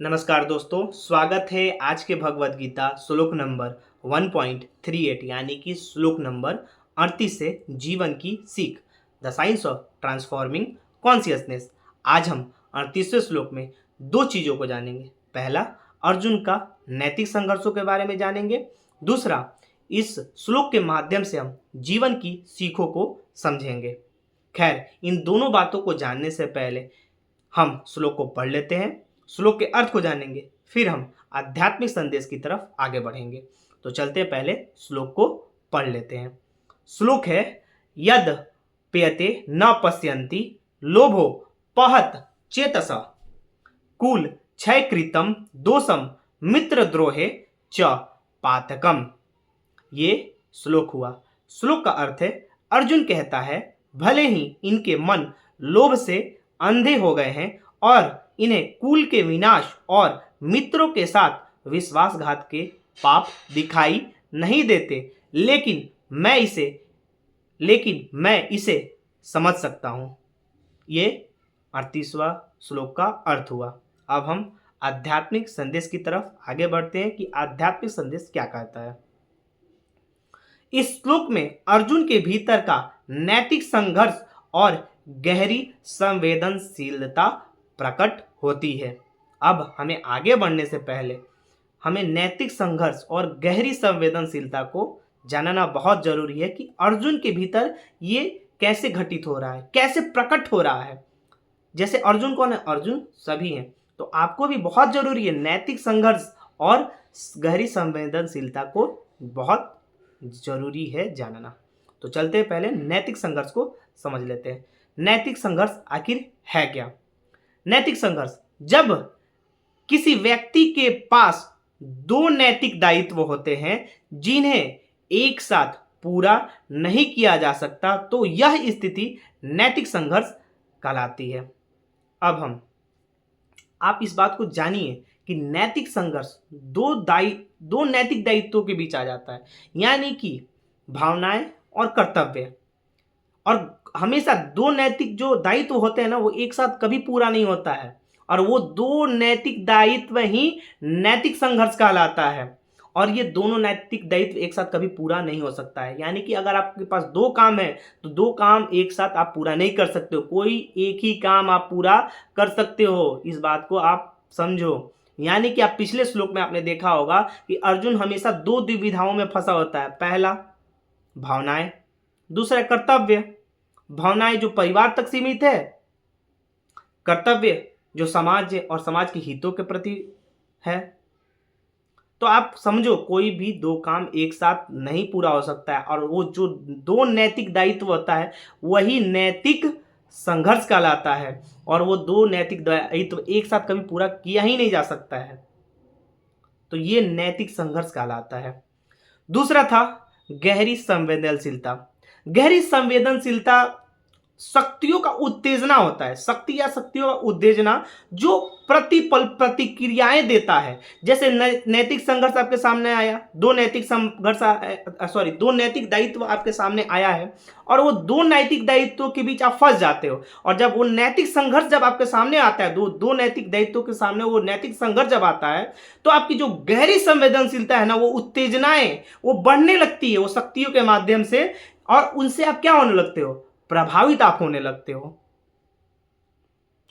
नमस्कार दोस्तों, स्वागत है आज के भगवत गीता श्लोक नंबर 1.38 यानी कि श्लोक नंबर 38 से जीवन की सीख the science of transforming consciousness. आज हम 38वें श्लोक में दो चीज़ों को जानेंगे। पहला, अर्जुन का नैतिक संघर्षों के बारे में जानेंगे। दूसरा, इस श्लोक के माध्यम से हम जीवन की सीखों को समझेंगे। खैर, इन दोनों बातों को जानने से पहले हम श्लोक को पढ़ लेते हैं, श्लोक के अर्थ को जानेंगे, फिर हम आध्यात्मिक संदेश की तरफ आगे बढ़ेंगे। तो चलते हैं, पहले श्लोक को पढ़ लेते हैं। श्लोक है, यद पेयते न पश्यन्ति लोभो पहत चेतसा कुल क्षय कृतम दोषम मित्रद्रोहे च पातकम। ये श्लोक हुआ। श्लोक का अर्थ है, अर्जुन कहता है, भले ही इनके मन लोभ से अंधे हो गए हैं और इन्हें कुल के विनाश और मित्रों के साथ विश्वासघात के पाप दिखाई नहीं देते, लेकिन मैं इसे समझ सकता हूं। ये 38वां श्लोक का अर्थ हुआ। अब हम आध्यात्मिक संदेश की तरफ आगे बढ़ते हैं कि आध्यात्मिक संदेश क्या कहता है। इस श्लोक में अर्जुन के भीतर का नैतिक संघर्ष और गहरी संवेदनशीलता प्रकट होती है। अब हमें आगे बढ़ने से पहले हमें नैतिक संघर्ष और गहरी संवेदनशीलता को जानना बहुत जरूरी है कि अर्जुन के भीतर ये कैसे घटित हो रहा है, कैसे प्रकट हो रहा है। जैसे अर्जुन कौन है? अर्जुन सभी हैं। तो आपको भी बहुत जरूरी है नैतिक संघर्ष और गहरी संवेदनशीलता को बहुत जरूरी है जानना। तो चलते हैं, पहले नैतिक संघर्ष को समझ लेते हैं। नैतिक संघर्ष आखिर है क्या? नैतिक संघर्ष, जब किसी व्यक्ति के पास दो नैतिक दायित्व होते हैं जिन्हें एक साथ पूरा नहीं किया जा सकता, तो यह स्थिति नैतिक संघर्ष कहलाती है। अब आप इस बात को जानिए कि नैतिक संघर्ष दो नैतिक दायित्वों के बीच आ जाता है, यानी कि भावनाएं और कर्तव्य। और हमेशा दो नैतिक जो दायित्व होते हैं ना, वो एक साथ कभी पूरा नहीं होता है, और वो दो नैतिक दायित्व ही नैतिक संघर्ष कहलाता है। और ये दोनों नैतिक दायित्व एक साथ कभी पूरा नहीं हो सकता है। यानी कि अगर आपके पास दो काम है तो दो काम एक साथ आप पूरा नहीं कर सकते हो। कोई एक ही काम आप पूरा कर सकते हो, इस बात को आप समझो। यानी कि आप पिछले श्लोक में आपने देखा होगा कि अर्जुन हमेशा दो दुविधाओं में फंसा होता है। पहला भावनाएं, दूसरा कर्तव्य। भावनाएं जो परिवार तक सीमित है, कर्तव्य जो समाज और समाज के हितों के प्रति है। तो आप समझो, कोई भी दो काम एक साथ नहीं पूरा हो सकता है, और वो जो दो नैतिक दायित्व होता है वही नैतिक संघर्ष कहलाता है, और वो दो नैतिक दायित्व एक साथ कभी पूरा किया ही नहीं जा सकता है। तो ये नैतिक संघर्ष कहलाता है। दूसरा था गहरी संवेदनशीलता। गहरी संवेदनशीलता शक्तियों का उत्तेजना होता है, शक्ति या शक्तियों का उत्तेजना जो प्रतिपल प्रतिक्रियाएं देता है। जैसे नैतिक संघर्ष आपके सामने आया, दो नैतिक दायित्व आपके सामने आया है, और वो दो नैतिक दायित्वों के बीच आप फंस जाते हो। और जब वो नैतिक संघर्ष जब आपके सामने आता है, दो नैतिक दायित्वों के सामने वो नैतिक संघर्ष जब आता है, तो आपकी जो गहरी संवेदनशीलता है ना, वो उत्तेजनाएं वो बढ़ने लगती है वो शक्तियों के माध्यम से, और उनसे आप क्या होने लगते हो? प्रभावित आप होने लगते हो।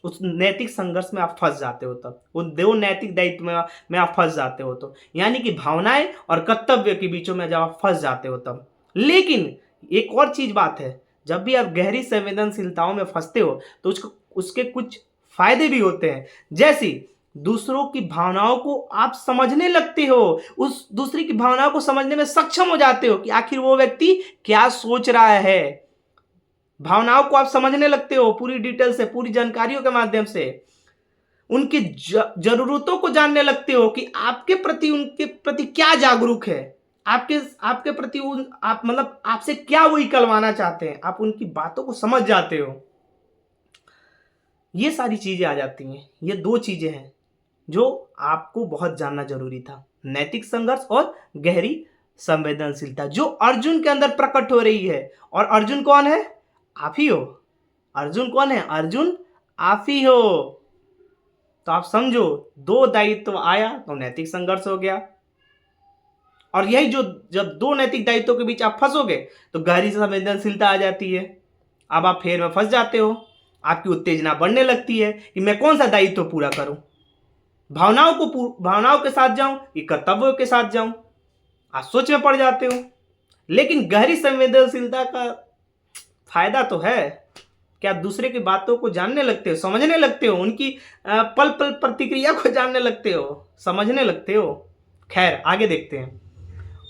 उस नैतिक संघर्ष में आप फंस जाते हो, तब उन दो नैतिक दायित्व में आप फंस जाते हो। तो यानी कि भावनाएं और कर्तव्य के बीचों में जब आप फंस जाते हो तब। लेकिन एक और चीज बात है, जब भी आप गहरी संवेदनशीलताओं में फंसते हो तो उसके कुछ फायदे भी होते हैं। जैसे दूसरों की भावनाओं को आप समझने लगते हो, उस दूसरी की भावनाओं को समझने में सक्षम हो जाते हो कि आखिर वो व्यक्ति क्या सोच रहा है। भावनाओं को आप समझने लगते हो पूरी डिटेल से, पूरी जानकारियों के माध्यम से। उनकी जरूरतों को जानने लगते हो कि आपके प्रति उनके प्रति क्या जागरूक है, आपके प्रति आप मतलब आपसे क्या वो निकलवाना चाहते हैं। आप उनकी बातों को समझ जाते हो। ये सारी चीजें आ जाती हैं। ये दो चीजें हैं जो आपको बहुत जानना जरूरी था, नैतिक संघर्ष और गहरी संवेदनशीलता, जो अर्जुन के अंदर प्रकट हो रही है। और अर्जुन कौन है? आप ही हो। अर्जुन कौन है? अर्जुन आप ही हो। तो आप समझो, दो दायित्व आया तो नैतिक संघर्ष हो गया। और यही जो जब दो नैतिक दायित्वों के बीच आप फंसोगे तो गहरी संवेदनशीलता आ जाती है। अब आप फेर में फंस जाते हो, आपकी उत्तेजना बढ़ने लगती है कि मैं कौन सा दायित्व पूरा करूं, भावनाओं के साथ जाऊं कि कर्तव्यों के साथ जाऊं। आप सोच में पड़ जाते हो। लेकिन गहरी संवेदनशीलता का फायदा तो है कि आप दूसरे की बातों को जानने लगते हो, समझने लगते हो, उनकी पल पल प्रतिक्रिया को जानने लगते हो, समझने लगते हो। खैर, आगे देखते हैं।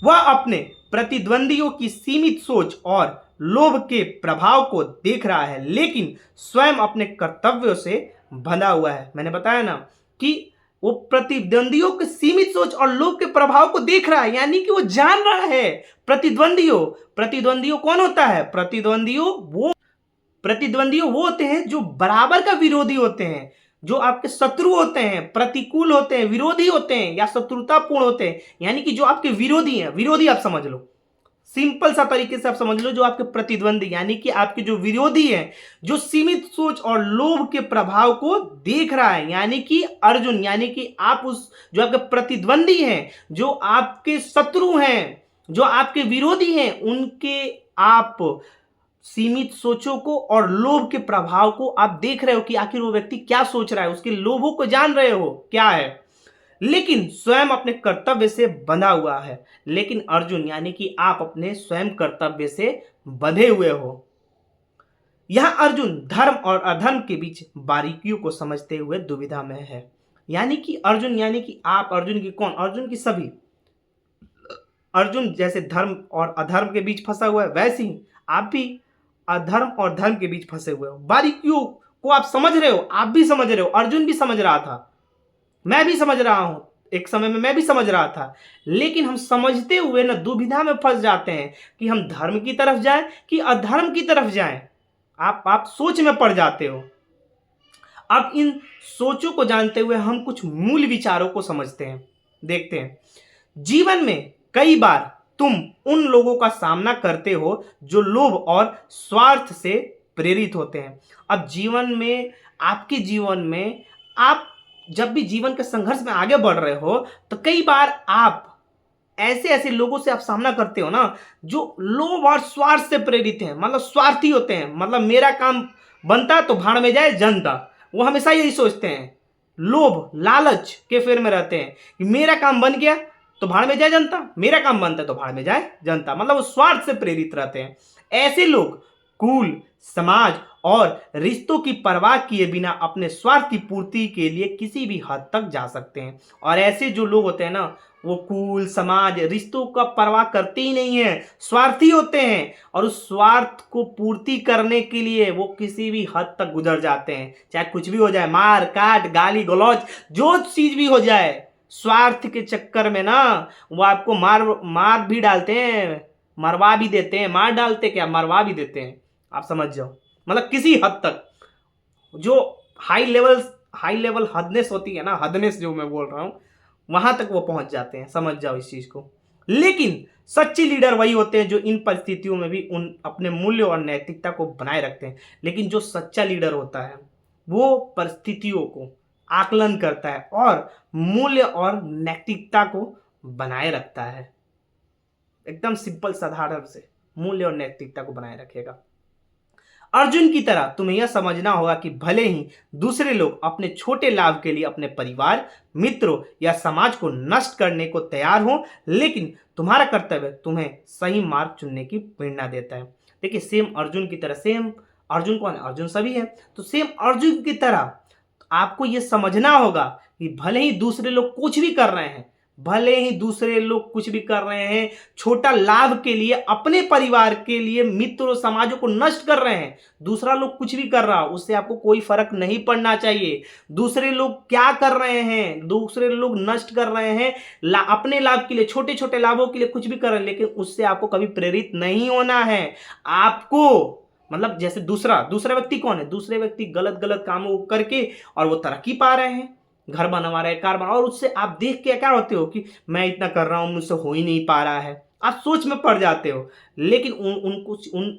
वह अपने प्रतिद्वंदियों की सीमित सोच और लोभ के प्रभाव को देख रहा है, लेकिन स्वयं अपने कर्तव्यों से बंधा हुआ है। मैंने बताया ना कि वो प्रतिद्वंदियों की सीमित सोच और लोभ के प्रभाव को देख रहा है, यानी कि वो जान रहा है। प्रतिद्वंदियों कौन होता है? प्रतिद्वंदियों वो होते हैं जो बराबर का विरोधी होते हैं, जो आपके शत्रु होते हैं, प्रतिकूल होते हैं, विरोधी होते हैं या शत्रुतापूर्ण होते हैं। यानी कि जो आपके विरोधी हैं, विरोधी आप समझ लो, सिंपल सा तरीके से आप समझ लो, जो आपके प्रतिद्वंदी यानी कि आपके जो विरोधी हैं, जो सीमित सोच और लोभ के प्रभाव को देख रहा है, यानी कि अर्जुन, यानी कि आप उस जो आपके प्रतिद्वंदी हैं, जो आपके शत्रु हैं, जो आपके विरोधी हैं, उनके आप सीमित सोचों को और लोभ के प्रभाव को आप देख रहे हो कि आखिर वो व्यक्ति क्या सोच रहा है, उसके लोभों को जान रहे हो क्या है, लेकिन स्वयं अपने कर्तव्य से बंधा हुआ है। लेकिन अर्जुन यानी कि आप अपने स्वयं कर्तव्य से बंधे हुए हो। यह अर्जुन धर्म और अधर्म के बीच बारीकियों को समझते हुए दुविधा में है। यानी कि अर्जुन, यानी कि आप, अर्जुन की कौन? अर्जुन की सभी। अर्जुन जैसे धर्म और अधर्म के बीच फंसा हुआ है, वैसे ही आप भी अधर्म और धर्म के बीच फंसे हुए हो। बारीकियों को आप समझ रहे हो, आप भी समझ रहे हो, अर्जुन भी समझ रहा था, मैं भी समझ रहा हूं, एक समय में मैं भी समझ रहा था। लेकिन हम समझते हुए ना दुविधा में फंस जाते हैं कि हम धर्म की तरफ जाएं कि अधर्म की तरफ जाएं। आप सोच में पड़ जाते हो। अब इन सोचों को जानते हुए हम कुछ मूल विचारों को समझते हैं, देखते हैं। जीवन में कई बार तुम उन लोगों का सामना करते हो जो लोभ और स्वार्थ से प्रेरित होते हैं। अब जीवन में, आपके जीवन में, आप जब भी जीवन के संघर्ष में आगे बढ़ रहे हो तो कई बार आप ऐसे ऐसे लोगों से आप सामना करते हो ना, जो लोभ और स्वार्थ से प्रेरित हैं, मतलब स्वार्थी होते हैं। मतलब मेरा काम बनता तो भाड़ में जाए जनता, वो हमेशा यही सोचते हैं। लोभ लालच के फेर में रहते हैं कि मेरा काम बन गया तो भाड़ में जाए जनता, मेरा काम बनता है तो भाड़ में जाए जनता, मतलब वो स्वार्थ से प्रेरित रहते हैं। ऐसे लोग कुल, समाज और रिश्तों की परवाह किए बिना अपने स्वार्थ की पूर्ति के लिए किसी भी हद तक जा सकते हैं। और ऐसे जो लोग होते हैं ना, वो कुल, समाज, रिश्तों का परवाह करते ही नहीं है, स्वार्थी होते हैं। और उस स्वार्थ को पूर्ति करने के लिए वो किसी भी हद तक गुजर जाते हैं, चाहे कुछ भी हो जाए, मार काट, गाली गलौज, जो चीज भी हो जाए, स्वार्थ के चक्कर में ना वो आपको मार भी डालते हैं, मरवा भी देते हैं। मार डालते क्या, मरवा भी देते हैं, आप समझ जाओ। मतलब किसी हद तक जो हाई लेवल हदनेस होती है ना, हदनेस जो मैं बोल रहा हूं, वहां तक वो पहुंच जाते हैं, समझ जाओ इस चीज को। लेकिन सच्चे लीडर वही होते हैं जो इन परिस्थितियों में भी उन अपने मूल्य और नैतिकता को बनाए रखते हैं। लेकिन जो सच्चा लीडर होता है वो परिस्थितियों को आकलन करता है और मूल्य और नैतिकता को बनाए रखता है। एकदम सिंपल साधारण से मूल्य और नैतिकता को बनाए रखेगा। अर्जुन की तरह तुम्हें यह समझना होगा कि भले ही दूसरे लोग अपने छोटे लाभ के लिए अपने परिवार, मित्रों या समाज को नष्ट करने को तैयार हो, लेकिन तुम्हारा कर्तव्य तुम्हें सही मार्ग चुनने की प्रेरणा देता है। देखिए, सेम अर्जुन की तरह, सेम अर्जुन कौन है? अर्जुन सभी है। तो सेम अर्जुन की तरह आपको यह समझना होगा कि भले ही दूसरे लोग कुछ भी कर रहे हैं, भले ही दूसरे लोग कुछ भी कर रहे हैं, छोटा लाभ के लिए, अपने परिवार के लिए, मित्रों, समाजों को नष्ट कर रहे हैं, दूसरा लोग कुछ भी कर रहा हो उससे आपको कोई फर्क नहीं पड़ना चाहिए। दूसरे लोग क्या कर रहे हैं, दूसरे लोग नष्ट कर रहे हैं अपने लाभ के लिए, छोटे छोटे लाभों के लिए कुछ भी कर रहे हैं, लेकिन उससे आपको कभी प्रेरित नहीं होना है। आपको मतलब जैसे दूसरा व्यक्ति कौन है? दूसरे व्यक्ति गलत गलत कामों करके और वो तरक्की पा रहे हैं, घर बनवा रहे हैं, कार बना, और उससे आप देख के क्या होते हो कि मैं इतना कर रहा हूं, मुझसे हो ही नहीं पा रहा है, आप सोच में पड़ जाते हो। लेकिन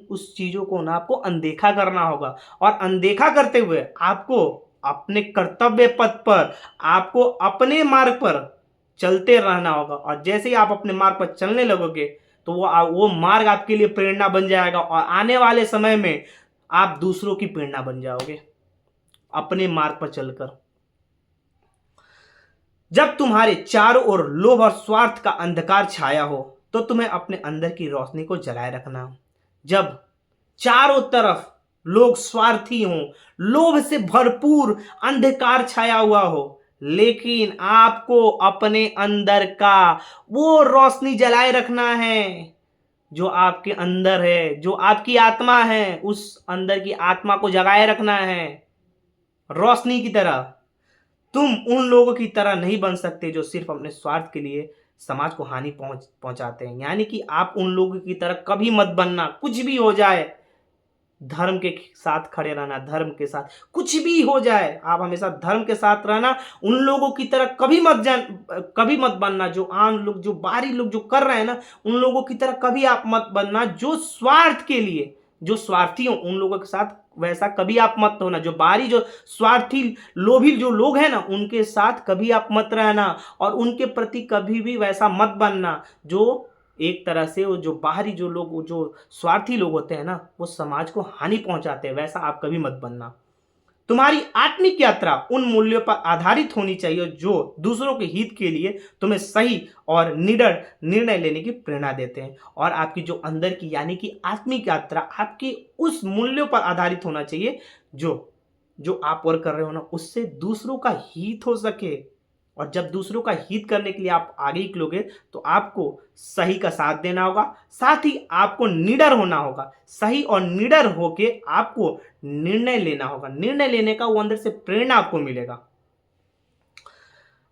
उस चीजों को ना आपको अनदेखा करना होगा, और अनदेखा करते हुए आपको अपने कर्तव्य पथ पर, आपको अपने मार्ग पर चलते रहना होगा। और जैसे ही आप अपने मार्ग पर चलने लगोगे तो वो मार्ग आपके लिए प्रेरणा बन जाएगा और आने वाले समय में आप दूसरों की प्रेरणा बन जाओगे अपने मार्ग पर चलकर। जब तुम्हारे चारों ओर लोभ और स्वार्थ का अंधकार छाया हो तो तुम्हें अपने अंदर की रोशनी को जलाए रखना। जब चारों तरफ लोग स्वार्थी हों, लोभ से भरपूर अंधकार छाया हुआ हो, लेकिन आपको अपने अंदर का वो रोशनी जलाए रखना है जो आपके अंदर है, जो आपकी आत्मा है, उस अंदर की आत्मा को जगाए रखना है रोशनी की तरह। तुम उन लोगों की तरह नहीं बन सकते जो सिर्फ अपने स्वार्थ के लिए समाज को हानि पहुंचाते हैं। यानी कि आप उन लोगों की तरह कभी मत बनना, कुछ भी हो जाए धर्म के साथ खड़े रहना, धर्म के साथ कुछ भी हो जाए आप हमेशा धर्म के साथ रहना। उन लोगों की तरह कभी मत बनना जो आम लोग, जो बाहरी लोग जो कर रहे हैं ना, उन लोगों की तरह कभी आप मत बनना जो स्वार्थ के लिए, जो स्वार्थी हो उन लोगों के साथ वैसा कभी आप मत होना। जो बाहरी, जो स्वार्थी लोभी जो लोग हैं ना, उनके साथ कभी आप मत रहना और उनके प्रति कभी भी वैसा मत बनना जो एक तरह से वो जो बाहरी जो लोग, वो जो स्वार्थी लोग होते हैं ना, वो समाज को हानि पहुंचाते हैं, वैसा आप कभी मत बनना। तुम्हारी आत्मिक यात्रा उन मूल्यों पर आधारित होनी चाहिए जो दूसरों के हित के लिए तुम्हें सही और निडर निर्णय लेने की प्रेरणा देते हैं। और आपकी जो अंदर की यानी कि आत्मिक यात्रा आपके उस मूल्यों पर आधारित होना चाहिए जो जो आप वर्क कर रहे हो ना, उससे दूसरों का हित हो सके। और जब दूसरों का हित करने के लिए आप आगे निकलोगे तो आपको सही का साथ देना होगा, साथ ही आपको निडर होना होगा। सही और निडर होके आपको निर्णय लेना होगा, निर्णय लेने का वो अंदर से प्रेरणा आपको मिलेगा।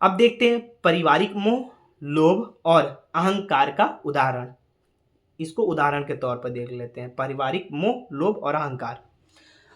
अब देखते हैं पारिवारिक मोह, लोभ और अहंकार का उदाहरण। इसको उदाहरण के तौर पर देख लेते हैं, पारिवारिक मोह, लोभ और अहंकार।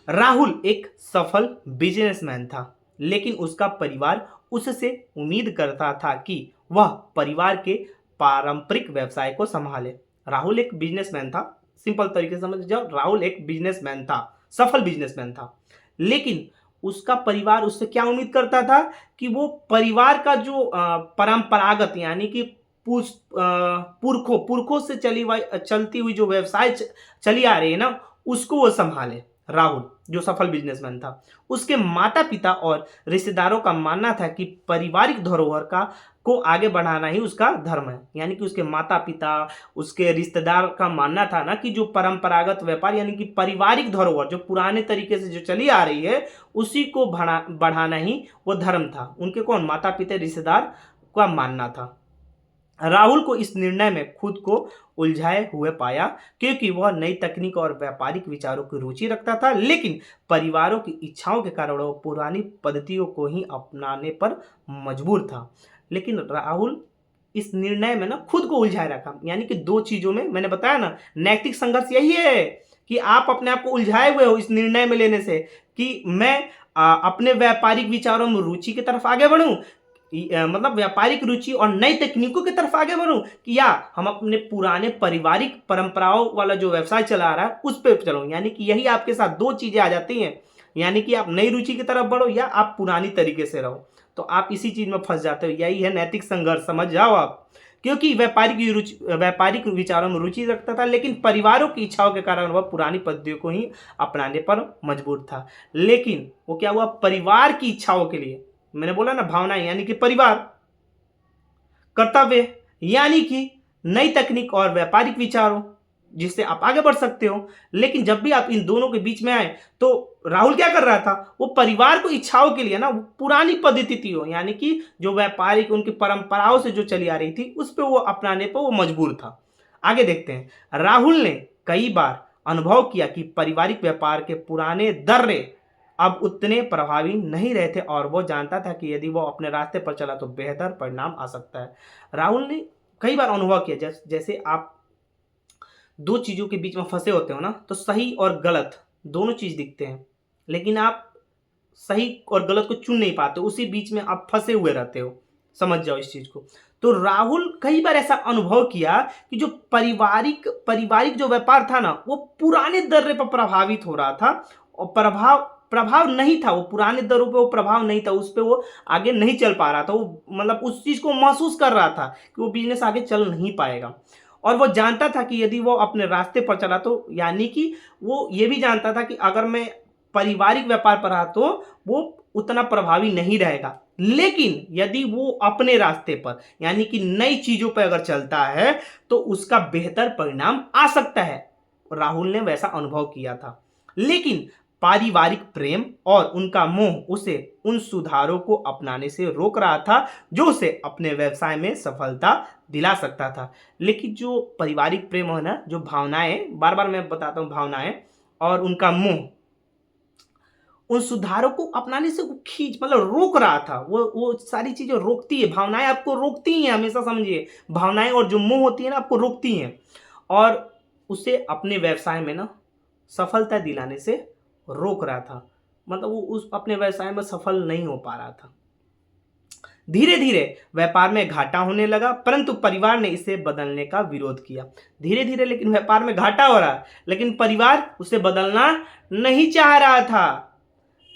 राहुल एक सफल बिजनेसमैन था, लेकिन उसका परिवार उससे उम्मीद करता था कि वह परिवार के पारंपरिक व्यवसाय को संभाले। राहुल एक बिजनेसमैन था, सिंपल तरीके से समझ जाओ, राहुल एक बिजनेसमैन था, सफल बिजनेसमैन था, लेकिन उसका परिवार उससे क्या उम्मीद करता था कि वो परिवार का जो परंपरागत यानी कि पुरखों पुरखों से चलती हुई जो व्यवसाय चली आ रही है ना, उसको वो संभाले। राहुल जो सफल बिजनेसमैन था, उसके माता पिता और रिश्तेदारों का मानना था कि पारिवारिक धरोहर का को आगे बढ़ाना ही उसका धर्म है। यानी कि उसके माता पिता, उसके रिश्तेदार का मानना था ना कि जो परंपरागत व्यापार यानी कि पारिवारिक धरोहर जो पुराने तरीके से जो चली आ रही है, उसी को बढ़ाना ही वो धर्म था। उनके कौन, माता पिता, रिश्तेदार का मानना था। राहुल को इस निर्णय में खुद को उलझाए हुए पाया क्योंकि वह नई तकनीक और व्यापारिक विचारों की रुचि रखता था, लेकिन परिवारों की इच्छाओं के कारण वह पुरानी पद्धतियों को ही अपनाने पर मजबूर था। लेकिन राहुल इस निर्णय में ना खुद को उलझाए रखा। यानी कि दो चीजों में, मैंने बताया ना, नैतिक संघर्ष यही है कि आप अपने आप को उलझाए हुए हो इस निर्णय में लेने से कि मैं अपने व्यापारिक विचारों में रुचि की तरफ आगे बढ़ूं, मतलब व्यापारिक रुचि और नई तकनीकों की तरफ आगे बढ़ूं, कि या हम अपने पुराने पारिवारिक परंपराओं वाला जो व्यवसाय चला रहा है उस पर चलो। यानी कि यही आपके साथ दो चीजें आ जाती हैं, यानी कि आप नई रुचि की तरफ बढ़ो या आप पुरानी तरीके से रहो, तो आप इसी चीज में फंस जाते हो। यही है नैतिक संघर्ष, समझ जाओ आप। क्योंकि व्यापारिक विचारों में रुचि रखता था, लेकिन परिवारों की इच्छाओं के कारण वह पुरानी पद्धतियों को ही अपनाने पर मजबूर था। लेकिन वो क्या हुआ, परिवार की इच्छाओं के लिए, मैंने बोला ना भावना यानी कि परिवार, कर्तव्य यानी कि नई तकनीक और व्यापारिक विचारों जिससे आप आगे बढ़ सकते हो। लेकिन जब भी आप इन दोनों के बीच में आए तो राहुल क्या कर रहा था, वो परिवार को इच्छाओं के लिए ना वो पुरानी पद्धति थी, हो यानी कि जो व्यापारिक उनकी परंपराओं से जो चली आ रही थी उस पर वो अपनाने पर वो मजबूर था। आगे देखते हैं, राहुल ने कई बार अनुभव किया कि पारिवारिक व्यापार के पुराने दर्रे अब उतने प्रभावी नहीं रहे थे और वो जानता था कि यदि वो अपने रास्ते पर चला तो बेहतर परिणाम आ सकता है। राहुल ने कई बार अनुभव किया, जैसे आप दो चीज़ों के बीच में फंसे होते हो ना, तो सही और गलत दोनों चीज़ दिखते हैं, लेकिन आप सही और गलत को चुन नहीं पाते, उसी बीच में आप फंसे हुए रहते हो। समझ जाओ इस चीज़ को। तो राहुल कई बार ऐसा अनुभव किया कि जो पारिवारिक जो व्यापार था ना, वो पुराने दर्रे पर प्रभावित हो रहा था और प्रभाव नहीं था, वो पुराने दरों पे वो प्रभाव नहीं था, उस पे वो आगे नहीं चल पा रहा था, वो मतलब उस चीज़ को महसूस कर रहा था कि वो बिजनेस आगे चल नहीं पाएगा। और वो जानता था कि यदि वो अपने रास्ते पर चला तो यानी कि वो ये भी जानता था कि अगर मैं पारिवारिक व्यापार पर रहा तो वो उतना प्रभावी नहीं रहेगा। लेकिन यदि वो अपने रास्ते पर यानी कि नई चीज़ों पर अगर चलता है तो उसका बेहतर परिणाम आ सकता है। राहुल ने वैसा अनुभव किया था। लेकिन पारिवारिक प्रेम और उनका मोह उसे उन सुधारों को अपनाने से रोक रहा था जो उसे अपने व्यवसाय में सफलता दिला सकता था। लेकिन जो पारिवारिक प्रेम है ना, जो भावनाएं, बार बार मैं बताता हूँ, भावनाएं और उनका मोह उन सुधारों को अपनाने से वो खींच मतलब रोक रहा था। वो सारी चीजें रोकती है, भावनाएं आपको रोकती हैं, हमेशा समझिए। भावनाएं और जो मोह होती है ना, आपको रोकती हैं और उसे अपने व्यवसाय में ना सफलता दिलाने से रोक रहा था। मतलब वो उस अपने व्यवसाय में सफल नहीं हो पा रहा था। धीरे धीरे व्यापार में घाटा होने लगा, परंतु परिवार ने इसे बदलने का विरोध किया। धीरे धीरे लेकिन व्यापार में घाटा हो रहा है, लेकिन परिवार उसे बदलना नहीं चाह रहा था।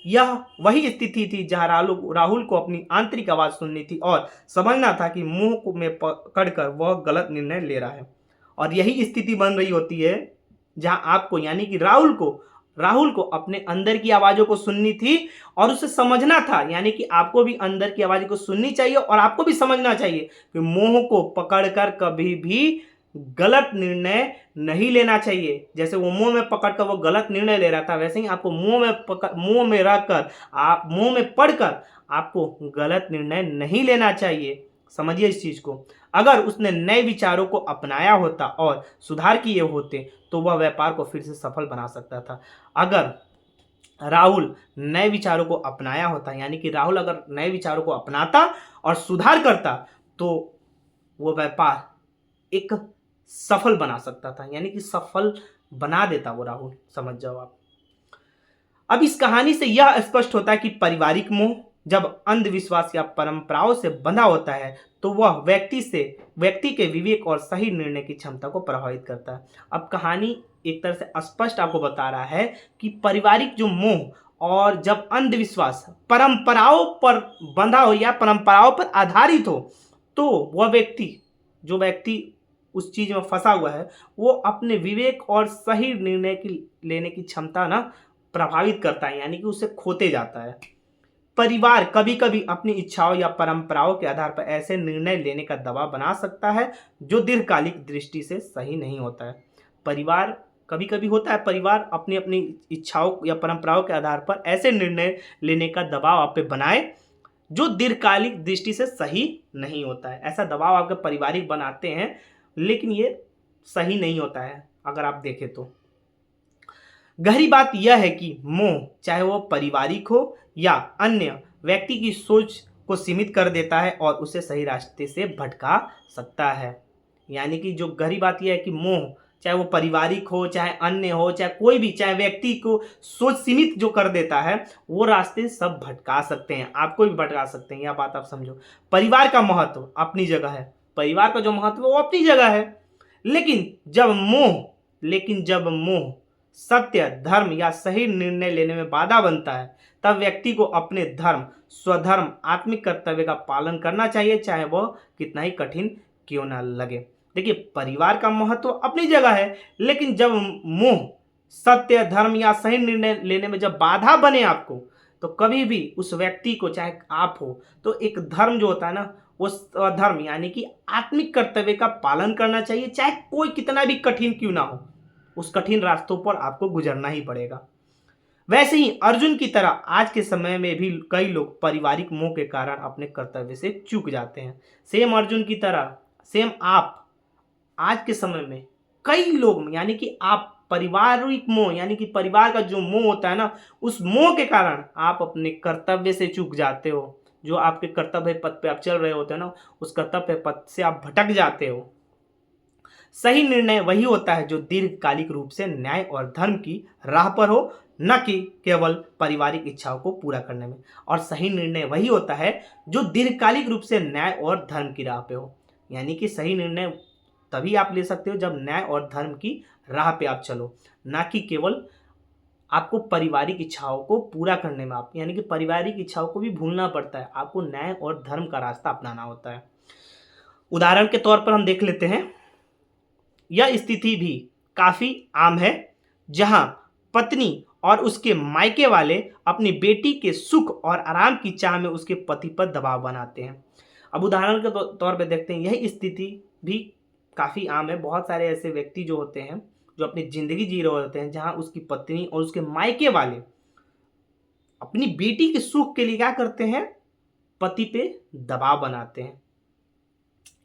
यह वही स्थिति थी जहां राहुल को अपनी आंतरिक आवाज सुननी थी और समझना था कि मुंह को में पकड़कर वह गलत निर्णय ले रहा है। और यही स्थिति बन रही होती है जहां आपको यानी कि राहुल को अपने अंदर की आवाजों को सुननी थी और उसे समझना था। यानी कि आपको भी अंदर की आवाज को सुननी चाहिए और आपको भी समझना चाहिए कि मोह को पकड़कर कभी भी गलत निर्णय नहीं लेना चाहिए। जैसे वो मुंह में पकड़कर वो गलत निर्णय ले रहा था, वैसे ही आपको मुंह में रखकर आप मुंह में पढ़कर आपको गलत निर्णय नहीं लेना चाहिए। समझिए इस चीज को। अगर उसने नए विचारों को अपनाया होता और सुधार किए होते तो वह व्यापार को फिर से सफल बना सकता था। अगर राहुल नए विचारों को अपनाया होता, यानी कि राहुल अगर नए विचारों को अपनाता और सुधार करता तो वो व्यापार एक सफल बना सकता था, यानी कि सफल बना देता वो राहुल। समझ जाओ आप। अब इस कहानी से यह स्पष्ट होता है कि पारिवारिक मोह जब अंधविश्वास या परंपराओं से बंधा होता है तो वह व्यक्ति के विवेक और सही निर्णय की क्षमता को प्रभावित करता है। अब कहानी एक तरह से स्पष्ट आपको बता रहा है कि पारिवारिक जो मोह और जब अंधविश्वास परंपराओं पर बंधा हो या परंपराओं पर आधारित हो तो वह व्यक्ति उस चीज में फंसा हुआ है, वो अपने विवेक और सही निर्णय की लेने की क्षमता ना प्रभावित करता है, यानी कि उसे खोते जाता है। परिवार कभी कभी अपनी इच्छाओं या परंपराओं के आधार पर ऐसे निर्णय लेने का दबाव बना सकता है जो दीर्घकालिक दृष्टि से सही नहीं होता है। परिवार कभी कभी होता है, परिवार अपनी अपनी इच्छाओं या परंपराओं के आधार पर ऐसे निर्णय लेने का दबाव आप पे बनाए जो दीर्घकालिक दृष्टि से सही नहीं होता है। ऐसा दबाव आपके पारिवारिक बनाते हैं, लेकिन ये सही नहीं होता है अगर आप देखें तो। गहरी बात यह है कि मोह चाहे वो पारिवारिक हो या अन्य व्यक्ति की सोच को सीमित कर देता है और उसे सही रास्ते से भटका सकता है। यानी कि जो गहरी बात यह है कि मोह चाहे वो पारिवारिक हो, चाहे अन्य हो, चाहे कोई भी, चाहे व्यक्ति को सोच सीमित जो कर देता है, वो रास्ते सब भटका सकते हैं, आपको भी भटका सकते हैं। यह बात आप समझो। परिवार का महत्व अपनी जगह है, परिवार का जो महत्व है वो अपनी जगह है। लेकिन जब मोह सत्य, धर्म या सही निर्णय लेने में बाधा बनता है तब व्यक्ति को अपने धर्म, स्वधर्म, आत्मिक कर्तव्य का पालन करना चाहिए, चाहे वह कितना ही कठिन क्यों ना लगे। देखिए, परिवार का महत्व अपनी जगह है, लेकिन जब मोह सत्य, धर्म या सही निर्णय लेने में जब बाधा बने आपको, तो कभी भी उस व्यक्ति को, चाहे आप हो, तो एक धर्म जो होता है ना, वो स्वधर्म यानी कि आत्मिक कर्तव्य का पालन करना चाहिए, चाहे कोई कितना भी कठिन क्यों ना हो। उस कठिन रास्तों पर आपको गुजरना ही पड़ेगा। वैसे ही अर्जुन की तरह आज के समय में भी कई लोग पारिवारिक मोह के कारण अपने कर्तव्य से चूक जाते हैं। सेम अर्जुन की तरह सेम आप आज के समय में कई लोग, यानी कि आप पारिवारिक मोह यानी कि परिवार का जो मोह होता है ना, उस मोह के कारण आप अपने कर्तव्य से चूक जाते हो। जो आपके कर्तव्य पथ पे आप चल रहे होते हैं ना, उस कर्तव्य पथ से आप भटक जाते हो। सही निर्णय वही होता है जो दीर्घकालिक रूप से न्याय और धर्म की राह पर हो, न कि केवल पारिवारिक इच्छाओं को पूरा करने में। और सही निर्णय वही होता है जो दीर्घकालिक रूप से न्याय और धर्म की राह पे हो। यानी कि सही निर्णय तभी आप ले सकते हो जब न्याय और धर्म की राह पे आप चलो, ना कि केवल आपको पारिवारिक इच्छाओं को पूरा करने में आप यानी कि पारिवारिक इच्छाओं को भी भूलना पड़ता है, आपको न्याय और धर्म का रास्ता अपनाना होता है। उदाहरण के तौर पर हम देख लेते हैं, यह स्थिति भी काफ़ी आम है जहां पत्नी और उसके मायके वाले अपनी बेटी के सुख और आराम की चाह में उसके पति पर दबाव बनाते हैं। अब उदाहरण के तौर पे देखते हैं, यह स्थिति भी काफ़ी आम है। बहुत सारे ऐसे व्यक्ति जो होते हैं जो अपनी ज़िंदगी जी रहे होते हैं जहां उसकी पत्नी और उसके मायके वाले अपनी बेटी के सुख के लिए क्या करते हैं, पति पे दबाव बनाते हैं।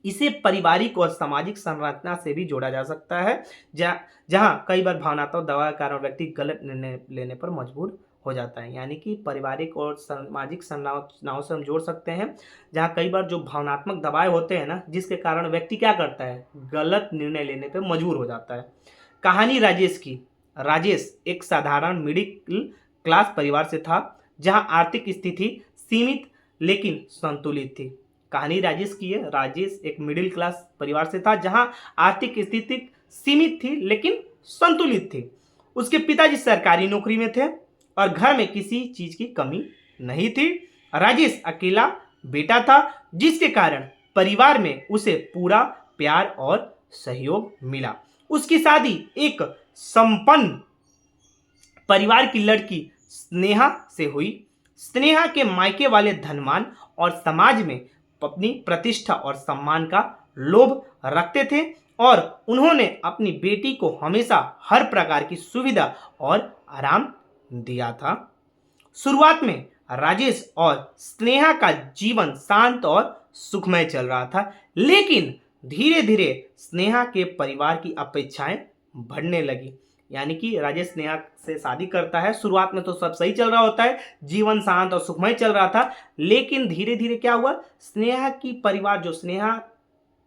इसे पारिवारिक और सामाजिक संरचना से भी जोड़ा जा सकता है, जहां कई बार भावनात्मक दबाव के कारण व्यक्ति गलत निर्णय लेने पर मजबूर हो जाता है। यानी कि पारिवारिक और सामाजिक संरचनाओं से हम जोड़ सकते हैं, जहां कई बार जो भावनात्मक दबाव होते हैं ना, जिसके कारण व्यक्ति क्या करता है, गलत निर्णय लेने पर मजबूर हो जाता है। कहानी राजेश की। राजेश एक साधारण मिडिल क्लास परिवार से था, जहां आर्थिक स्थिति सीमित लेकिन संतुलित थी। कहानी राजेश की है। राजेश एक मिडिल क्लास परिवार से था, जहां आर्थिक स्थिति सीमित थी लेकिन संतुलित थी। उसके पिताजी सरकारी नौकरी में थे और घर में किसी चीज की कमी नहीं थी। राजेश अकेला बेटा था, जिसके कारण परिवार में उसे पूरा प्यार और सहयोग मिला। उसकी शादी एक संपन्न परिवार की लड़की स्नेहा से हुई। स्नेहा के मायके वाले धनवान और समाज में अपनी प्रतिष्ठा और सम्मान का लोभ रखते थे और उन्होंने अपनी बेटी को हमेशा हर प्रकार की सुविधा और आराम दिया था। शुरुआत में राजेश और स्नेहा का जीवन शांत और सुखमय चल रहा था, लेकिन धीरे धीरे स्नेहा के परिवार की अपेक्षाएं बढ़ने लगी। यानी कि राजेश स्नेहा से शादी करता है। शुरुआत में तो सब सही चल रहा होता है, जीवन शांत और सुखमय चल रहा था, लेकिन धीरे धीरे क्या हुआ, स्नेहा की परिवार जो स्नेहा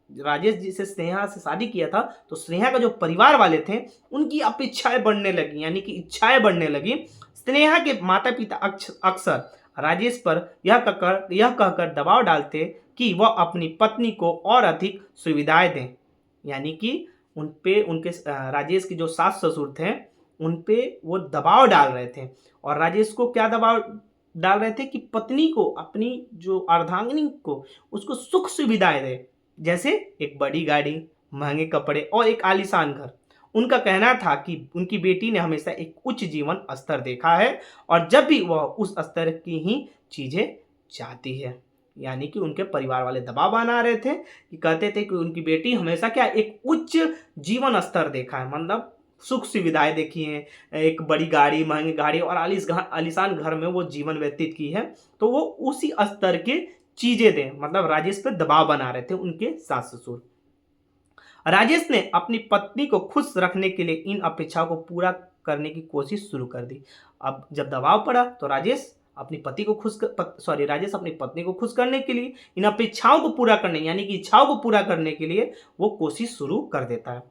राजेश जी से स्नेहा से शादी किया था, तो स्नेहा का जो परिवार वाले थे उनकी अपेक्षाएं बढ़ने लगी, यानी कि इच्छाएं बढ़ने लगी। स्नेहा के माता पिता अक्सर राजेश पर यह कहकर दबाव डालते कि वह अपनी पत्नी को और अधिक सुविधाएं दें। यानी कि उन पे उनके राजेश के जो सास ससुर थे उन पे वो दबाव डाल रहे थे। और राजेश को क्या दबाव डाल रहे थे कि पत्नी को, अपनी जो अर्धांगिनी को, उसको सुख सुविधाएं दे, जैसे एक बड़ी गाड़ी, महंगे कपड़े और एक आलीशान घर। उनका कहना था कि उनकी बेटी ने हमेशा एक उच्च जीवन स्तर देखा है और जब भी वह उस स्तर की ही चीजें चाहती है। यानी कि उनके परिवार वाले दबाव बना रहे थे कि कहते थे कि उनकी बेटी हमेशा क्या, एक उच्च जीवन स्तर देखा है, मतलब सुख सुविधाएं देखी हैं, एक बड़ी गाड़ी, महंगी गाड़ी और आलीशान घर में वो जीवन व्यतीत की है, तो वो उसी स्तर के चीजें दें। मतलब राजेश पे दबाव बना रहे थे उनके सास ससुर। राजेश ने अपनी पत्नी को खुश रखने के लिए इन अपेक्षाओं को पूरा करने की कोशिश शुरू कर दी। अब जब दबाव पड़ा तो राजेश अपनी पत्नी को खुश करने के लिए, इन अपेक्षाओं को पूरा करने यानी कि इच्छाओं को पूरा करने के लिए वो कोशिश शुरू कर देता है।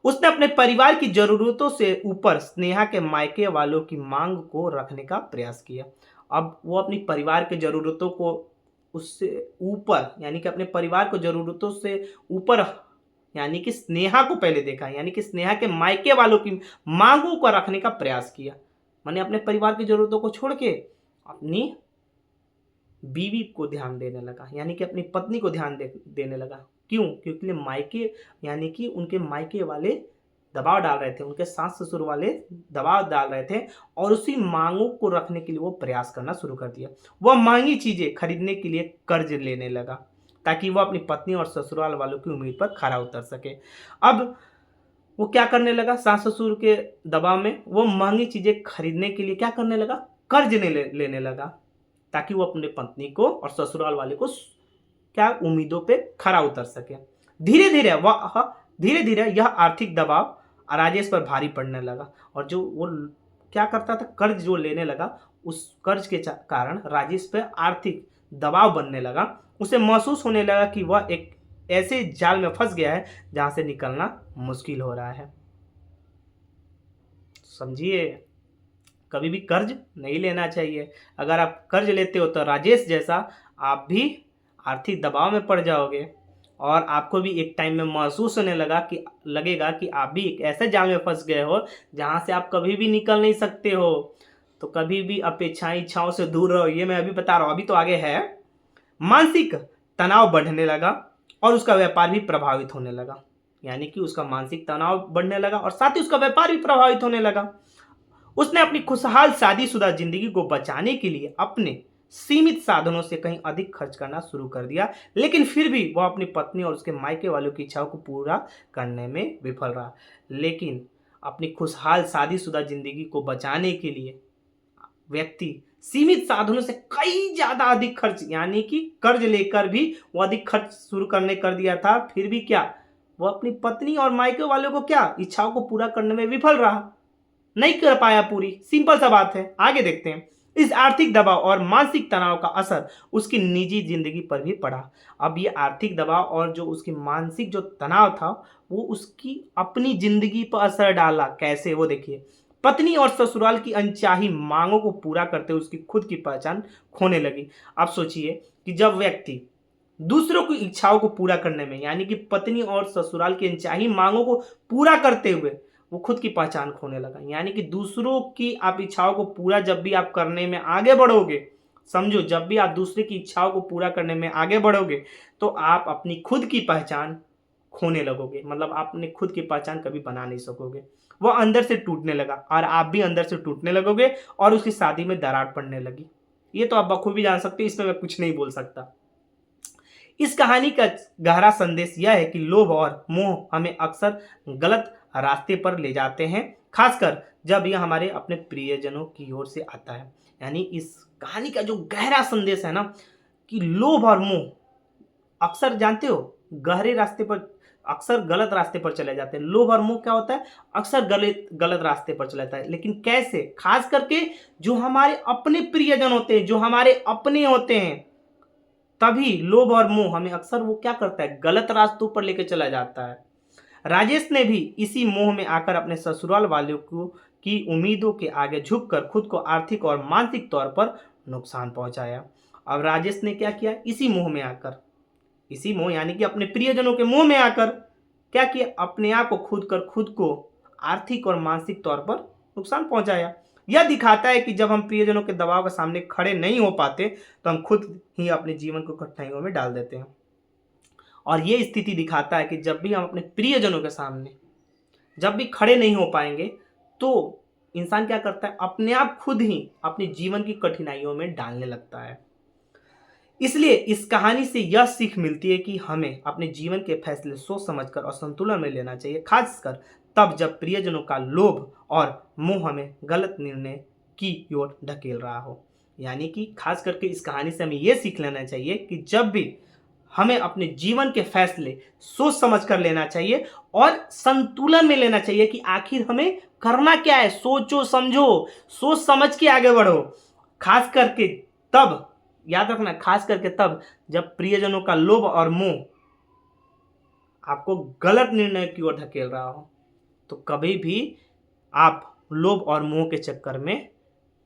उसने अपने परिवार की जरूरतों से ऊपर स्नेहा के मायके वालों की मांग को रखने का प्रयास किया। अब वो अपनी परिवार के जरूरतों को उससे ऊपर, यानी कि अपने परिवार को जरूरतों से ऊपर, यानी कि स्नेहा को पहले देखा, यानी कि स्नेहा के मायके वालों की मांगों को रखने का प्रयास किया। मैंने अपने परिवार की जरूरतों को छोड़ के अपनी बीवी को ध्यान देने लगा, यानी कि अपनी पत्नी को ध्यान देने लगा। क्यों? क्योंकि मायके, यानी कि उनके मायके वाले दबाव डाल रहे थे, उनके सास ससुर वाले दबाव डाल रहे थे और उसी मांगों को रखने के लिए वो प्रयास करना शुरू कर दिया। वह महंगी चीजें खरीदने के लिए कर्ज लेने लगा ताकि वह अपनी पत्नी और ससुराल वालों की उम्मीद पर खरा उतर सके। अब वो क्या करने लगा, सास ससुर के दबाव में वो महंगी चीजें खरीदने के लिए क्या करने लगा, कर्ज लेने लगा ताकि वो अपने पत्नी को और ससुराल वाले को क्या उम्मीदों पे खरा उतर सके। धीरे धीरे यह आर्थिक दबाव राजेश पर भारी पड़ने लगा और जो वो क्या करता था, कर्ज जो लेने लगा, उस कर्ज के कारण राजेश पे आर्थिक दबाव बनने लगा। उसे महसूस होने लगा कि वह एक ऐसे जाल में फंस गया है जहां से निकलना मुश्किल हो रहा है। समझिए, कभी भी कर्ज नहीं लेना चाहिए। अगर आप कर्ज लेते हो तो राजेश जैसा आप भी आर्थिक दबाव में पड़ जाओगे और आपको भी एक टाइम में महसूस होने लगेगा कि आप भी एक ऐसे जाल में फंस गए हो जहाँ से आप कभी भी निकल नहीं सकते हो। तो कभी भी अपेक्षाएं इच्छाओं से दूर रहो, ये मैं अभी बता रहा हूँ, अभी तो आगे है। मानसिक तनाव बढ़ने लगा और उसका व्यापार भी प्रभावित होने लगा, यानी कि उसका मानसिक तनाव बढ़ने लगा और साथ ही उसका व्यापार भी प्रभावित होने लगा। उसने अपनी खुशहाल शादीशुदा जिंदगी को बचाने के लिए अपने सीमित साधनों से कहीं अधिक खर्च करना शुरू कर दिया, लेकिन फिर भी वह अपनी पत्नी और उसके मायके वालों की इच्छाओं को पूरा करने में विफल रहा। लेकिन अपनी खुशहाल शादीशुदा जिंदगी को बचाने के लिए व्यक्ति सीमित साधनों से कई ज्यादा अधिक खर्च, यानी कि कर्ज लेकर भी वो अधिक खर्च शुरू करने कर दिया था, फिर भी क्या वो अपनी पत्नी और मायके वालों को क्या इच्छाओं को पूरा करने में विफल रहा, नहीं कर पाया पूरी। सिंपल सा बात है, आगे देखते हैं। इस आर्थिक दबाव और मानसिक तनाव का असर उसकी निजी जिंदगी पर भी पड़ा। अब ये आर्थिक दबाव और जो उसकी मानसिक जो तनाव था वो उसकी अपनी जिंदगी पर असर डाला। कैसे, वो देखिए। पत्नी और ससुराल की अनचाही मांगों को पूरा करते हुए उसकी खुद की पहचान खोने लगी। अब सोचिए कि जब व्यक्ति दूसरों की इच्छाओं को पूरा करने में, यानी कि पत्नी और ससुराल की अनचाही मांगों को पूरा करते हुए वो खुद की पहचान खोने लगा, यानी कि दूसरों की आप इच्छाओं को पूरा जब भी आप करने में आगे बढ़ोगे, समझो, जब भी आप दूसरे की इच्छाओं को पूरा करने में आगे बढ़ोगे तो आप अपनी खुद की पहचान खोने लगोगे, मतलब आप अपनी खुद की पहचान कभी बना नहीं सकोगे। वो अंदर से टूटने लगा और आप भी अंदर से टूटने लगोगे और उसकी शादी में दरार पड़ने लगी। ये तो आप बखूबी जान सकते हो, इसमें मैं कुछ नहीं बोल सकता। इस कहानी का गहरा संदेश यह है कि लोभ और मोह हमें अक्सर गलत रास्ते पर ले जाते हैं, खासकर जब यह हमारे अपने प्रियजनों की ओर से आता है। यानी इस कहानी का जो गहरा संदेश है ना, कि लोभ और मोह अक्सर, जानते हो, गहरे रास्ते पर, अक्सर गलत रास्ते पर चले जाते हैं। लोभ और मोह क्या होता है, अक्सर गलत गलत रास्ते पर चला जाता है। लेकिन कैसे, खास करके जो हमारे अपने प्रियजन होते हैं, जो हमारे अपने होते हैं, तभी लोभ और मोह हमें अक्सर वो क्या करता है, गलत रास्तों पर लेकर चला जाता है। राजेश ने भी इसी मोह में आकर अपने ससुराल वालों को की उम्मीदों के आगे झुककर खुद को आर्थिक और मानसिक तौर पर नुकसान पहुंचाया। अब राजेश ने क्या किया, इसी मोह में आकर, इसी मोह यानी कि अपने प्रियजनों के मोह में आकर क्या किया, अपने आप को खुद कर खुद को आर्थिक और मानसिक तौर पर नुकसान पहुंचाया। यह दिखाता है कि जब हम प्रियजनों के दबाव के सामने खड़े नहीं हो पाते तो हम खुद ही अपने जीवन को कठिनाइयों में डाल देते हैं। और ये स्थिति दिखाता है कि जब भी हम अपने प्रियजनों के सामने जब भी खड़े नहीं हो पाएंगे तो इंसान क्या करता है, अपने आप खुद ही अपने जीवन की कठिनाइयों में डालने लगता है। इसलिए इस कहानी से यह सीख मिलती है कि हमें अपने जीवन के फैसले सोच समझकर और संतुलन में लेना चाहिए, खासकर तब जब प्रियजनों का लोभ और मोह हमें गलत निर्णय की ओर ढकेल रहा हो। यानी कि खास करके इस कहानी से हमें यह सीख लेना चाहिए कि जब भी हमें अपने जीवन के फैसले सोच समझ कर लेना चाहिए और संतुलन में लेना चाहिए कि आखिर हमें करना क्या है। सोचो समझो, सोच समझ के आगे बढ़ो। खास करके तब, याद रखना, खास करके तब जब प्रियजनों का लोभ और मोह आपको गलत निर्णय की ओर धकेल रहा हो, तो कभी भी आप लोभ और मोह के चक्कर में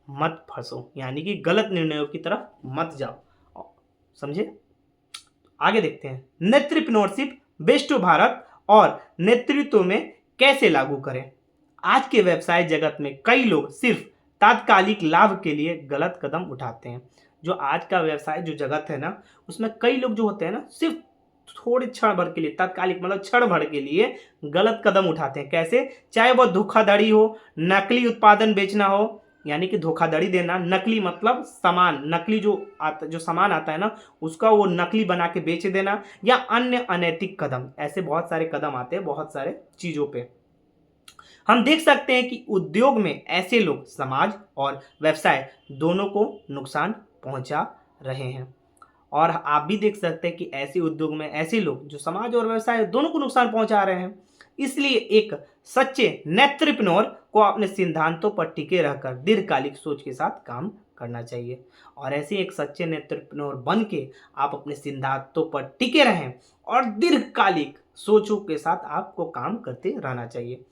मत फंसो, यानी कि गलत निर्णयों की तरफ मत जाओ। समझे, आगे देखते हैं। नेतृप्रेन्योरशिप बेस्ट टू भारत और नेतृत्व में कैसे लागू करें। आज के व्यवसाय जगत में कई लोग सिर्फ तात्कालिक लाभ के लिए गलत कदम उठाते हैं। जो आज का व्यवसाय जो जगत है ना, उसमें कई लोग जो होते हैं ना, सिर्फ थोड़े क्षण भर के लिए, तात्कालिक मतलब क्षण भर के लिए गलत कदम उठाते हैं। कैसे, चाहे वह धोखाधड़ी हो, नकली उत्पादन बेचना हो, यानी कि धोखाधड़ी देना, नकली मतलब सामान, नकली जो सामान आता है ना, उसका वो नकली बना के बेच देना, या अन्य अनैतिक कदम। ऐसे बहुत सारे कदम आते हैं बहुत सारे चीजों पे। हम देख सकते हैं कि उद्योग में ऐसे लोग समाज और व्यवसाय दोनों को नुकसान पहुंचा रहे हैं। और आप भी देख सकते हैं कि ऐसे उद्योग में ऐसे लोग जो समाज और व्यवसाय दोनों को नुकसान पहुंचा रहे हैं। इसलिए एक सच्चे नेतृप्रेन्योर को अपने सिद्धांतों पर टिके रहकर दीर्घकालिक सोच के साथ काम करना चाहिए। और ऐसे एक सच्चे नेतृप्रेन्योर बन के आप अपने सिद्धांतों पर टिके रहें और दीर्घकालिक सोचों के साथ आपको काम करते रहना चाहिए।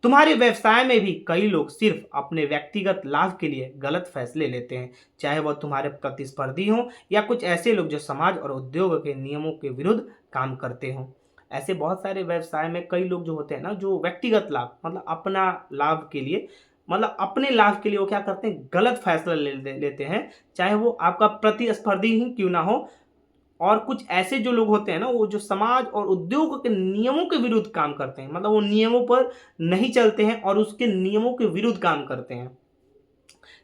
तुम्हारे व्यवसाय में भी कई लोग सिर्फ अपने व्यक्तिगत लाभ के लिए गलत फैसले लेते हैं, चाहे वह तुम्हारे प्रतिस्पर्धी हों या कुछ ऐसे लोग जो समाज और उद्योग के नियमों के विरुद्ध काम करते हों। ऐसे बहुत सारे व्यवसाय में कई लोग जो होते हैं ना, जो व्यक्तिगत लाभ मतलब अपना लाभ के लिए, मतलब अपने लाभ के लिए वो क्या करते हैं, गलत फैसला लेते हैं, चाहे वो आपका प्रतिस्पर्धी ही क्यों ना हो। और कुछ ऐसे जो लोग होते हैं ना, वो जो समाज और उद्योग के नियमों के विरुद्ध काम करते हैं, मतलब वो नियमों पर नहीं चलते हैं और उसके नियमों के विरुद्ध काम करते हैं।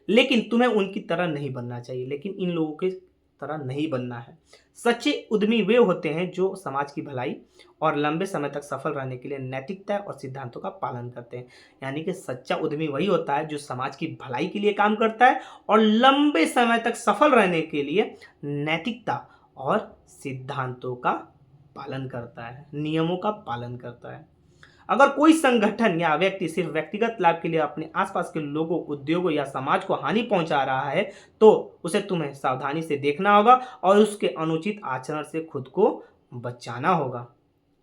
लेकिन तुम्हें उनकी तरह नहीं बनना चाहिए, लेकिन इन लोगों के तरह नहीं बनना है। सच्चे उद्यमी वे होते हैं जो समाज की भलाई और लंबे समय तक सफल रहने के लिए नैतिकता और सिद्धांतों का पालन करते हैं। यानी कि सच्चा उद्यमी वही होता है जो समाज की भलाई के लिए काम करता है और लंबे समय तक सफल रहने के लिए नैतिकता और सिद्धांतों का पालन करता है, नियमों का पालन करता है। अगर कोई संगठन या व्यक्ति सिर्फ व्यक्तिगत लाभ के लिए अपने आसपास के लोगों, उद्योगों या समाज को हानि पहुंचा रहा है, तो उसे तुम्हें सावधानी से देखना होगा और उसके अनुचित आचरण से खुद को बचाना होगा।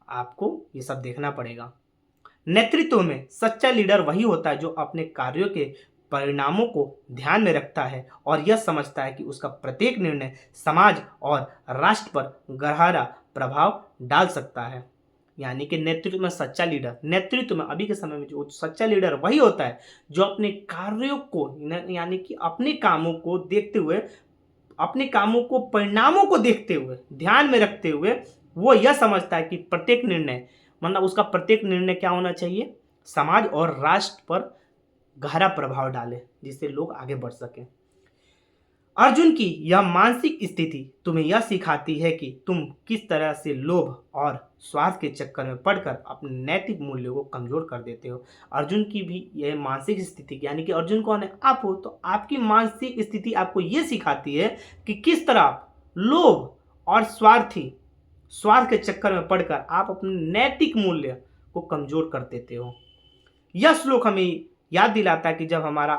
आपको ये सब देखना पड़ेगा। नेतृत्व में सच्चा लीडर वही होता है जो अपने कार्यों के परिणामों को ध्यान में रखता है और यह समझता है कि उसका प्रत्येक निर्णय समाज और राष्ट्र पर गहरा प्रभाव डाल सकता है। यानी कि नेतृत्व में सच्चा लीडर, नेतृत्व में अभी के समय में जो सच्चा लीडर वही होता है जो अपने कार्यों को यानी कि अपने कामों को देखते हुए, अपने कामों को परिणामों को देखते हुए, ध्यान में रखते हुए वो यह समझता है कि प्रत्येक निर्णय, मतलब उसका प्रत्येक निर्णय क्या होना चाहिए, समाज और राष्ट्र पर गहरा प्रभाव डाले, जिससे लोग आगे बढ़ सकें। अर्जुन की यह मानसिक स्थिति तुम्हें यह सिखाती है कि तुम किस तरह से लोभ और स्वार्थ के चक्कर में पड़कर अपने नैतिक मूल्यों को कमजोर कर देते हो। अर्जुन की भी यह मानसिक स्थिति, यानी कि अर्जुन कौन है, आप हो, तो आपकी मानसिक स्थिति आपको यह सिखाती है कि किस तरह आप लोभ और स्वार्थ के चक्कर में पड़कर आप अपने नैतिक मूल्य को कमजोर कर देते हो। यह श्लोक हमें याद दिलाता है कि जब हमारा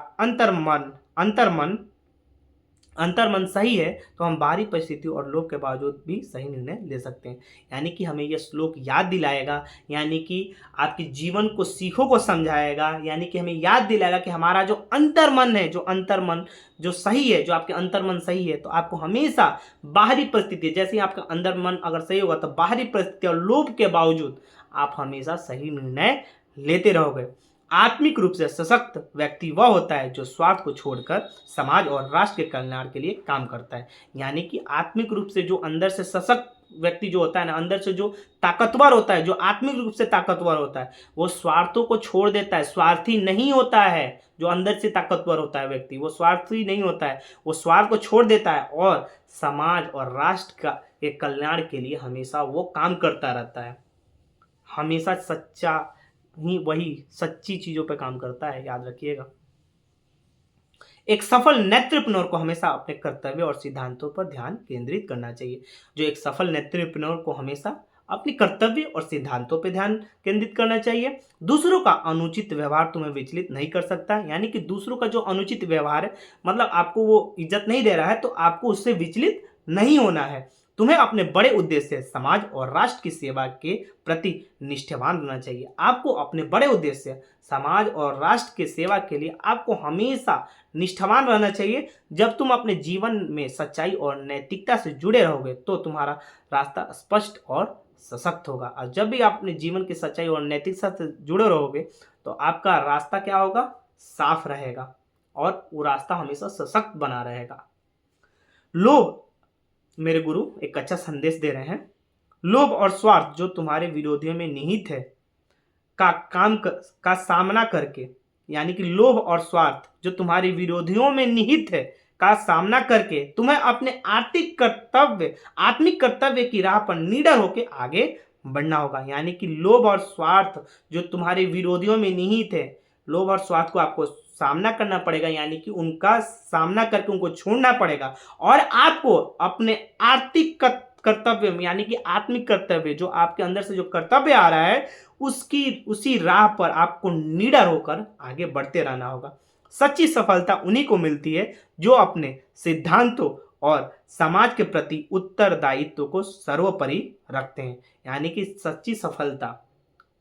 अंतर्मन सही है तो हम बाहरी परिस्थितियों और लोभ के बावजूद भी सही निर्णय ले सकते हैं। यानी कि हमें यह श्लोक याद दिलाएगा, यानी कि आपके जीवन को सीखों को समझाएगा, यानी कि हमें याद दिलाएगा कि हमारा जो अंतर्मन है, जो अंतर्मन जो सही है, जो आपके अंतर्मन सही है, तो आपको हमेशा बाहरी परिस्थिति, जैसे ही आपका अंतर्मन अगर सही होगा तो बाहरी परिस्थिति और लोभ के बावजूद आप हमेशा सही निर्णय लेते रहोगे। आत्मिक रूप से सशक्त व्यक्ति वह होता है जो स्वार्थ को छोड़कर समाज और राष्ट्र के कल्याण के लिए काम करता है। यानी कि आत्मिक रूप से जो अंदर से सशक्त व्यक्ति जो होता है ना, अंदर से जो ताकतवर होता है, जो आत्मिक रूप से ताकतवर होता है, वो स्वार्थों को छोड़ देता है, स्वार्थी नहीं होता है। जो अंदर से ताकतवर होता है व्यक्ति, वो स्वार्थी नहीं होता है, वो स्वार्थ को छोड़ देता है और समाज और राष्ट्र के कल्याण के लिए हमेशा वो काम करता रहता है। हमेशा सच्चा ही वही सच्ची चीजों पर काम करता है, याद रखिएगा। एक सफल नेतृत्वनर को हमेशा अपने कर्तव्य और सिद्धांतों पर ध्यान केंद्रित करना चाहिए। जो एक सफल नेतृत्वनर को हमेशा अपने कर्तव्य और सिद्धांतों पर ध्यान केंद्रित करना चाहिए। दूसरों का अनुचित व्यवहार तुम्हें विचलित नहीं कर सकता। यानी कि दूसरों का जो अनुचित व्यवहार है, मतलब आपको वो इज्जत नहीं दे रहा है, तो आपको उससे विचलित नहीं होना है। तुम्हें अपने बड़े उद्देश्य समाज और राष्ट्र की सेवा के प्रति निष्ठावान रहना चाहिए। आपको अपने बड़े उद्देश्य समाज और राष्ट्र की सेवा के लिए आपको हमेशा निष्ठावान रहना चाहिए। जब तुम अपने जीवन में सच्चाई और नैतिकता से जुड़े रहोगे तो तुम्हारा रास्ता स्पष्ट और सशक्त होगा। और जब भी आप अपने जीवन की सच्चाई और नैतिकता से जुड़े रहोगे तो आपका रास्ता क्या होगा, साफ रहेगा और वो रास्ता हमेशा सशक्त बना रहेगा। लोभ, मेरे गुरु एक अच्छा संदेश दे रहे हैं। लोभ और स्वार्थ जो तुम्हारे विरोधियों में निहित है का सामना करके, यानी कि लोभ और स्वार्थ जो तुम्हारे विरोधियों में निहित है का सामना करके तुम्हें अपने आत्मिक कर्तव्य की राह पर निडर होकर आगे बढ़ना होगा। यानी कि लोभ और स्वार्थ जो तुम्हारे विरोधियों में निहित है, लोभ और स्वार्थ को आपको सामना करना पड़ेगा, यानी कि उनका सामना करके उनको छोड़ना पड़ेगा और आपको अपने आर्थिक कर्तव्य में, यानी कि आत्मिक कर्तव्य जो आपके अंदर से जो कर्तव्य आ रहा है उसी राह पर आपको निडर होकर आगे बढ़ते रहना होगा। सच्ची सफलता उन्हीं को मिलती है जो अपने सिद्धांतों और समाज के प्रति उत्तरदायित्व को सर्वोपरि रखते हैं। यानी कि सच्ची सफलता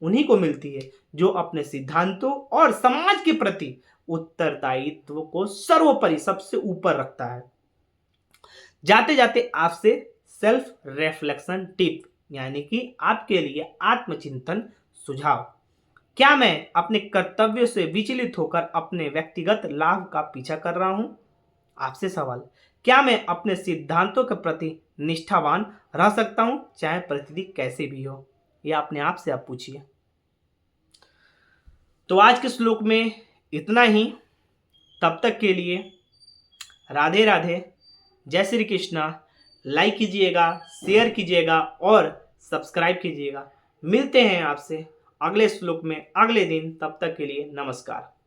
उन्हीं को मिलती है जो अपने सिद्धांतों और समाज के प्रति उत्तरदायित्व को सर्वोपरि सबसे ऊपर रखता है। जाते जाते आपसे सेल्फ रिफ्लेक्शन टिप, यानी कि आपके लिए आत्मचिंतन सुझाव। क्या मैं अपने कर्तव्यों से विचलित होकर अपने व्यक्तिगत लाभ का पीछा कर रहा हूं? आपसे सवाल, क्या मैं अपने सिद्धांतों के प्रति निष्ठावान रह सकता हूं, चाहे परिस्थिति कैसे भी हो? यह अपने आप से आप पूछिए। तो आज के श्लोक में इतना ही। तब तक के लिए राधे राधे, जय श्री कृष्णा। लाइक कीजिएगा, शेयर कीजिएगा और सब्सक्राइब कीजिएगा। मिलते हैं आपसे अगले श्लोक में अगले दिन। तब तक के लिए नमस्कार।